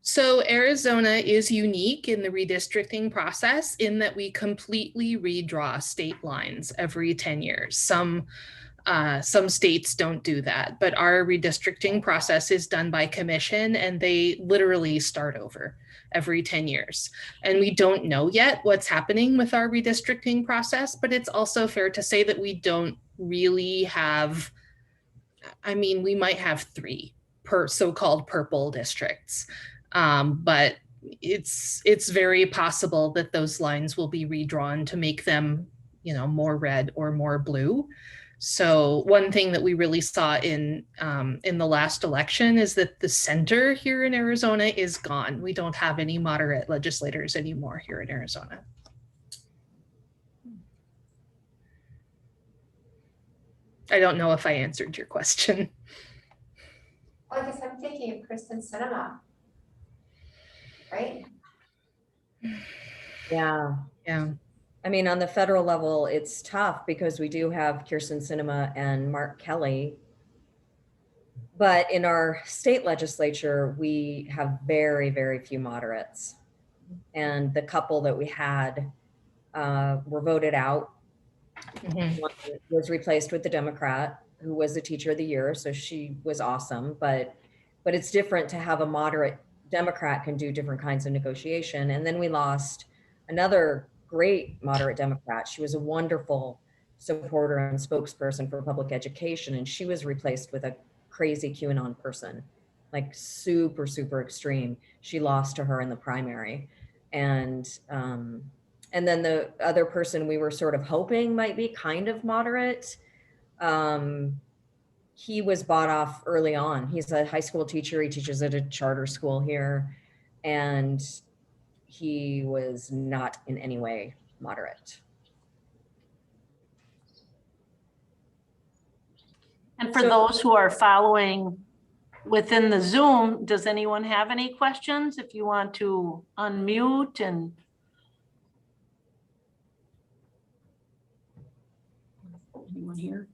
So Arizona is unique in the redistricting process in that we completely redraw state lines every 10 years. Some states don't do that, but our redistricting process is done by commission, and they literally start over every 10 years. And we don't know yet what's happening with our redistricting process, but it's also fair to say that we don't really have, I mean, we might have 3 per so-called purple districts, but it's very possible that those lines will be redrawn to make them, you know, more red or more blue. So one thing that we really saw in the last election is that the center here in Arizona is gone. We don't have any moderate legislators anymore here in Arizona. I don't know if I answered your question. Well, I guess I'm thinking of Kristen Sinema, right? yeah. Yeah. I mean, on the federal level, it's tough because we do have Kirsten Sinema and Mark Kelly. But in our state legislature, we have very, very few moderates. And the couple that we had were voted out. Mm-hmm. One was replaced with the Democrat who was the teacher of the year. So she was awesome. But it's different to have a moderate Democrat can do different kinds of negotiation. And then we lost another great moderate Democrat. She was a wonderful supporter and spokesperson for public education. And she was replaced with a crazy QAnon person, like super, super extreme. She lost to her in the primary. And And then the other person we were sort of hoping might be kind of moderate. He was bought off early on. He's a high school teacher. He teaches at a charter school here. And he was not in any way moderate. And for So- those who are following within the Zoom, does anyone have any questions? If you want to unmute and. Anyone here?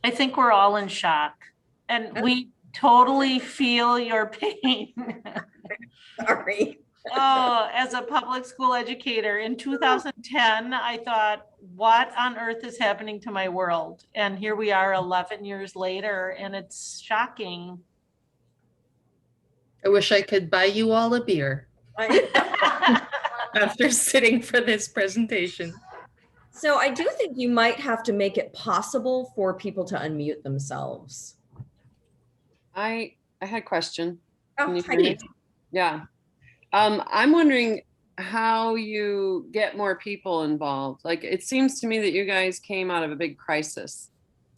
I think we're all in shock and we totally feel your pain. Sorry. Oh, as a public school educator in 2010, I thought, what on earth is happening to my world? And here we are 11 years later, and it's shocking. I wish I could buy you all a beer after sitting for this presentation. So I do think you might have to make it possible for people to unmute themselves. I had a question. Oh, Can you hi, hear me? Nancy. Yeah. I'm wondering how you get more people involved. Like, it seems to me that you guys came out of a big crisis.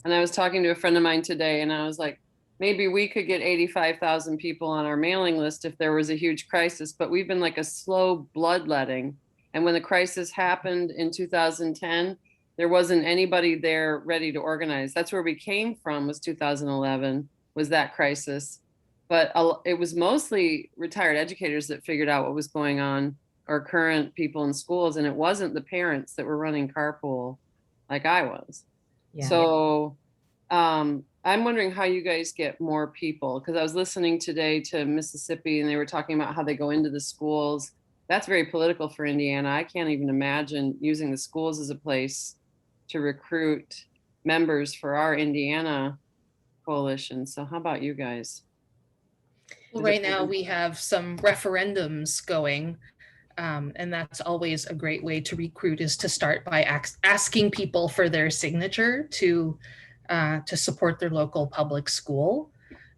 And I was talking to a friend of mine today, and I was like, maybe we could get 85,000 people on our mailing list if there was a huge crisis, but we've been like a slow bloodletting. And when the crisis happened in 2010, there wasn't anybody there ready to organize. That's where we came from, was 2011, was that crisis. But it was mostly retired educators that figured out what was going on, or current people in schools. And it wasn't the parents that were running carpool like I was. Yeah. So I'm wondering how you guys get more people, because I was listening today to Mississippi and they were talking about how they go into the schools. That's very political for Indiana. I can't even imagine using the schools as a place to recruit members for our Indiana coalition. So how about you guys? Well, right now we have some referendums going, and that's always a great way to recruit, is to start by asking people for their signature to support their local public school.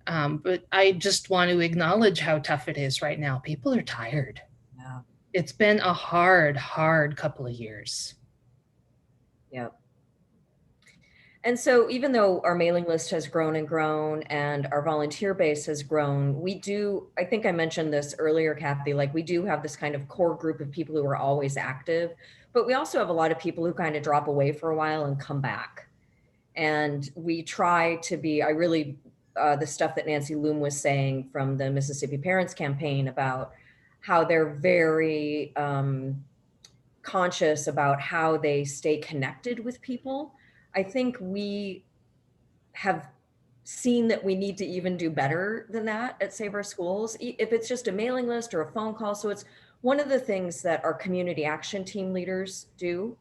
But I just want to acknowledge how tough it is right now. People are tired. Yeah. It's been a hard couple of years. Yep. And so even though our mailing list has grown and grown and our volunteer base has grown, we do, I think I mentioned this earlier, Kathy, like we do have this kind of core group of people who are always active, but we also have a lot of people who kind of drop away for a while and come back. And we try to be, I really, the stuff that Nancy Loom was saying from the Mississippi Parents Campaign about how they're very conscious about how they stay connected with people. I think we have seen that we need to even do better than that at Save Our Schools, if it's just a mailing list or a phone call. So it's one of the things that our community action team leaders do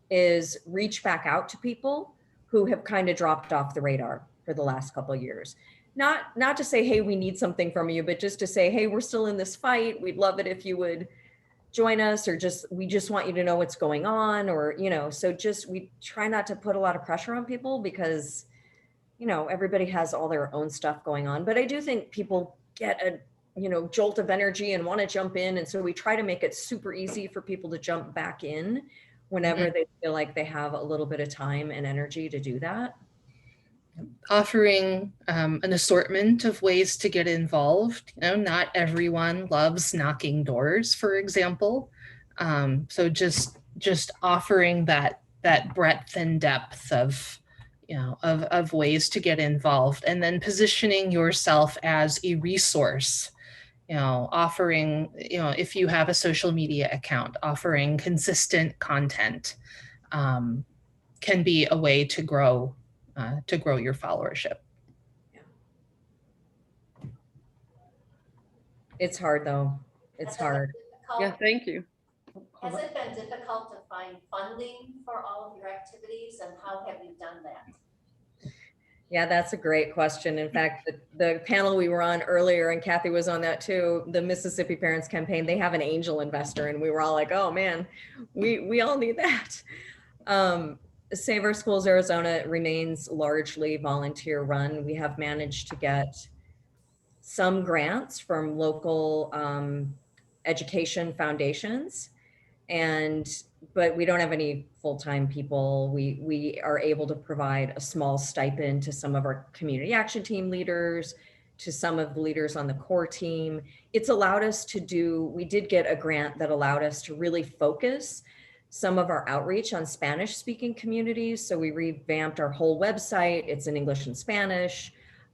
is reach back out to people who have kind of dropped off the radar for the last couple of years. Not to say, hey, we need something from you, but just to say, hey, we're still in this fight. We'd love it if you would join us, or we just want you to know what's going on, or, so just, we try not to put a lot of pressure on people because, everybody has all their own stuff going on. But I do think people get a, jolt of energy and want to jump in. And so we try to make it super easy for people to jump back in whenever they feel like they have a little bit of time and energy to do that. Offering an assortment of ways to get involved. Not everyone loves knocking doors, for example. So just offering that breadth and depth of ways to get involved, and then positioning yourself as a resource. Offering, if you have a social media account, offering consistent content can be a way to grow your followership. It's hard though. It's hard. Yeah, thank you. Has it been difficult to find funding for all of your activities, and how have you done that? Yeah, that's a great question. In fact, the panel we were on earlier, and Kathy was on that too, the Mississippi Parents Campaign, they have an angel investor, and we were all like, oh man, we all need that. Save Our Schools Arizona remains largely volunteer run. We have managed to get some grants from local education foundations, but we don't have any full-time people. We are able to provide a small stipend to some of our community action team leaders, to some of the leaders on the core team. It's allowed us to we did get a grant that allowed us to really focus some of our outreach on Spanish speaking communities. So we revamped our whole website. It's in English and Spanish.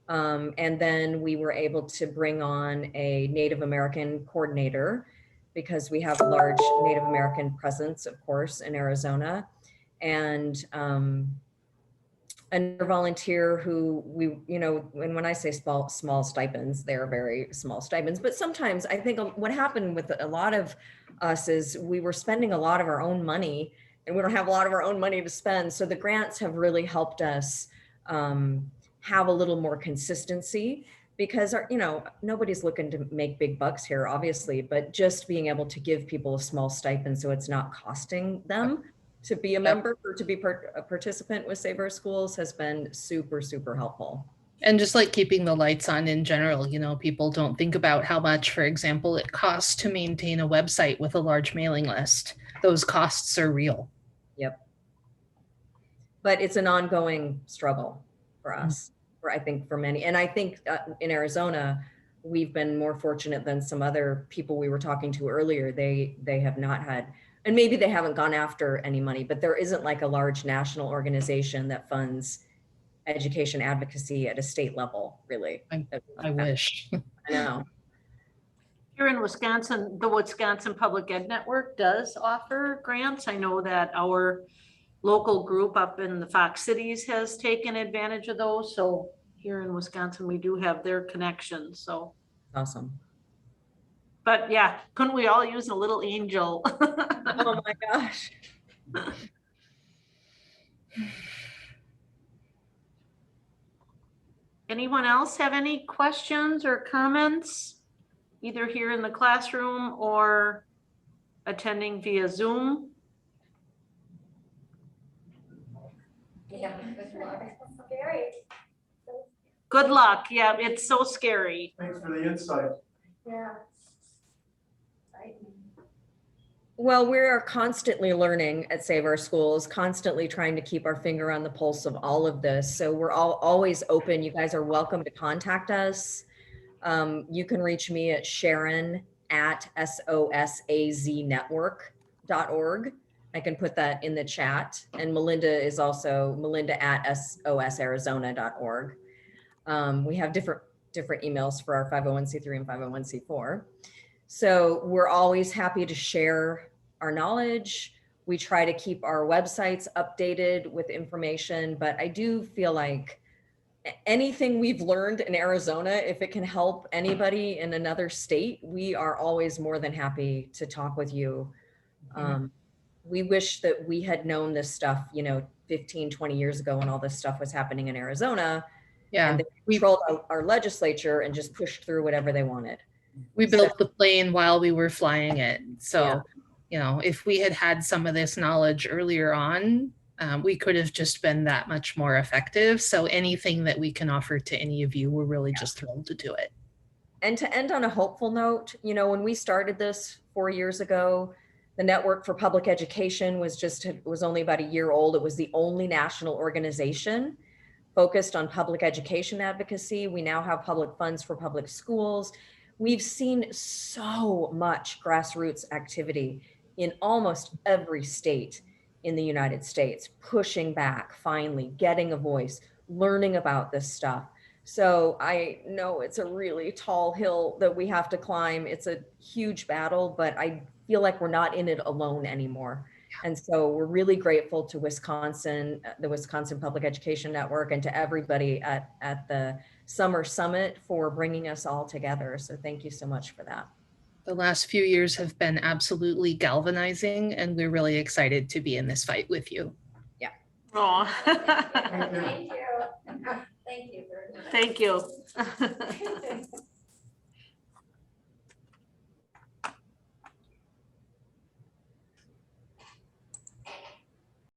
And then we were able to bring on a Native American coordinator because we have a large Native American presence, of course, in Arizona. And another volunteer who and when I say small stipends, they're very small stipends, but sometimes I think what happened with a lot of us is we were spending a lot of our own money and we don't have a lot of our own money to spend. So the grants have really helped us have a little more consistency because nobody's looking to make big bucks here, obviously, but just being able to give people a small stipend so it's not costing them to be a member or to be a participant with Save Our Schools has been super, super helpful. And just like keeping the lights on in general, people don't think about how much, for example, it costs to maintain a website with a large mailing list. Those costs are real. Yep. But it's an ongoing struggle for us, I think for many. And I think in Arizona, we've been more fortunate than some other people we were talking to earlier. They have not had, and maybe they haven't gone after any money, but there isn't like a large national organization that funds education advocacy at a state level, really. I wish. I know. Here in Wisconsin, the Wisconsin Public Ed Network does offer grants. I know that our local group up in the Fox Cities has taken advantage of those. So here in Wisconsin, we do have their connections. So awesome. But yeah, couldn't we all use a little angel? Oh my gosh. Anyone else have any questions or comments, either here in the classroom or attending via Zoom? Yeah, good luck. Scary. Good luck. Yeah, it's so scary. Thanks for the insight. Yeah. Well, we are constantly learning at Save Our Schools, constantly trying to keep our finger on the pulse of all of this. So we're always open. You guys are welcome to contact us. You can reach me at Sharon at sosaznetwork.org. I can put that in the chat. And Melinda is also Melinda at sosarizona.org. We have different emails for our 501c3 and 501c4. So we're always happy to share our knowledge. We try to keep our websites updated with information, but I do feel like anything we've learned in Arizona, if it can help anybody in another state, we are always more than happy to talk with you. We wish that we had known this stuff, 15, 20 years ago when all this stuff was happening in Arizona. Yeah, and they controlled our legislature and just pushed through whatever they wanted. We built the plane while we were flying it. So, if we had had some of this knowledge earlier on, we could have just been that much more effective. So anything that we can offer to any of you, we're really just thrilled to do it. And to end on a hopeful note, when we started this 4 years ago, the Network for Public Education was only about a year old. It was the only national organization focused on public education advocacy. We now have public funds for public schools. We've seen so much grassroots activity in almost every state in the United States, pushing back, finally getting a voice, learning about this stuff. So I know it's a really tall hill that we have to climb. It's a huge battle, but I feel like we're not in it alone anymore. And so we're really grateful to Wisconsin, the Wisconsin Public Education Network, and to everybody at the Summer Summit for bringing us all together. So thank you so much for that. The last few years have been absolutely galvanizing, and we're really excited to be in this fight with you. Yeah. Oh. Thank you. Thank you very much. Thank you.